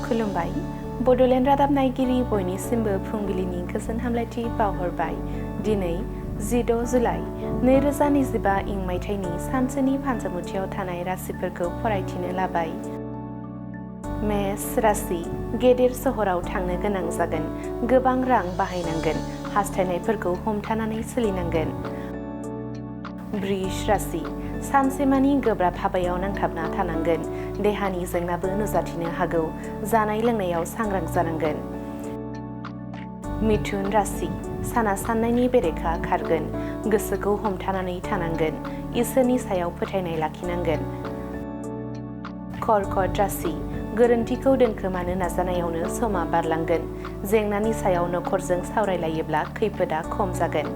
खुलुमबाय बड'लेण्ड रादाब नायगिरि बयनिसिमबो फुंबिलिनि गोजोन हामलायथि बावहरबाय। दिनै 16 जुलाइ 2025 इं मायथाइनि सानसेनि फानजामुथियाव थानाय राशिफोरखौ फरायथिनो लाबाय। मेष राशि गेदेर सहराव थांनो गोनां जागोन, गोबां रां बाहायनांगोन, हास्थायनायफोरखौ हमथानानै सोलिनांगोन। वृष राशि सानसेमानि गोब्राब हाबायाव नांथाबना थानांगोन, देहानि जेंनाबो नुजाथिनो हागौ, जानाय लोंनायाव सांग्रां जानांगोन। मिथुन राशि साना साननायनि बेरेखा खारगोन, गोसोखौ हमथानानै थानांगोन, इसोरनि सायाव फोथायनाय लाखिनांगोन। कर्कट राशि गोरोन्थिखौ दोनखोमानो नाजानायावनो समा बारलांगोन, जेंनानि सायाव नखरजों सावरायलायोब्ला खैफोदा खम जागोन।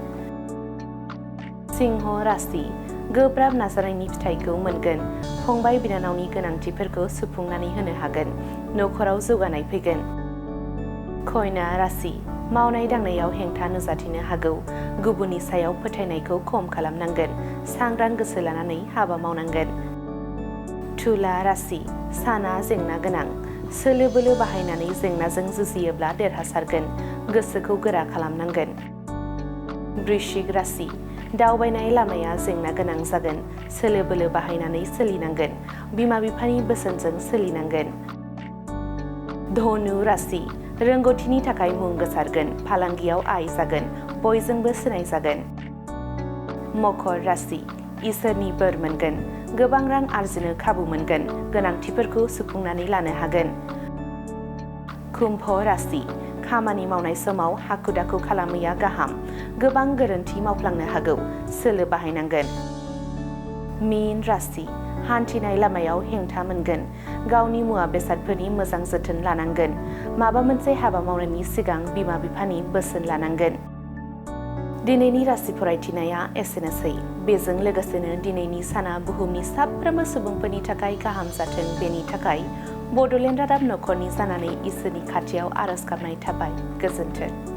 सिंह राशि गोब्राब नाजानायनि फिथाइखौ मोनगोन, फंबाय बिनानावनि गोनांथिफोरखौ सुफुंनानै होनो हागोन, नखराव जौगानाय फैगोन। कन्या राशि मावनाय दांनायाव हेंथा नुजाथिनो हागौ, गुबुननि सायाव फोथायनायखौ खम खालामनांगोन, सांग्रां गोसो लानानै हाबा मावनांगोन। तुला राशि साना जेंना गोनां, सोलो बोलो बाहायनानै जेंनाजों जुजियोब्ला देरहासारगोन, गोसोखौ गोरा खालामनांगोन। वृश्चिक राशि दावबायनाय लामाया जेंना गोनां जागोन, सोलो बोलो बाहायनानै सोलिनांगोन, बिमा बिफानि बोसोनजों सोलिनांगोन। धनु राशि रोंगौथिनि थाखाय मुं गोसारगोन, फालांगियाव आय जागोन, बयजोंबो सिनायजागोन। मकर राशि इसोरनि बोर मोनगोन, गोबां रां आरजिनो खाबु मोनगोन, गोनांथिफोरखौ सुफुंनानै लानो हागोन। कुम्भ राशि खामानि मावनाय समाव हाखु दाखु खालामैया गाहाम, गोबां गोरोन्थि मावफ्लांनो हागौ, सोलो बाहायनांगोन। मीन राशि हान्थिनाय लामायाव हेंथा मोनगोन, गावनि मुवा बेसादफोरनि मोजां जोथोन लानांगोन, माबा मोनसे हाबा मावनायनि सिगां बिमा बिफानि बोसोन लानांगोन। दिनैनि राशि फरायथिनाया एसेनोसै। बेजों लोगोसेनो दिनैनि साना बुहुमनि साफ्रोमबो सुबुंफोरनि थाखाय गाहाम जाथों, बेनि थाखाय बड'लेण्ड रादाब नखरनि जानानै इसोरनि खाथियाव आरज गाबनाय थाबाय। गोजोन्थों।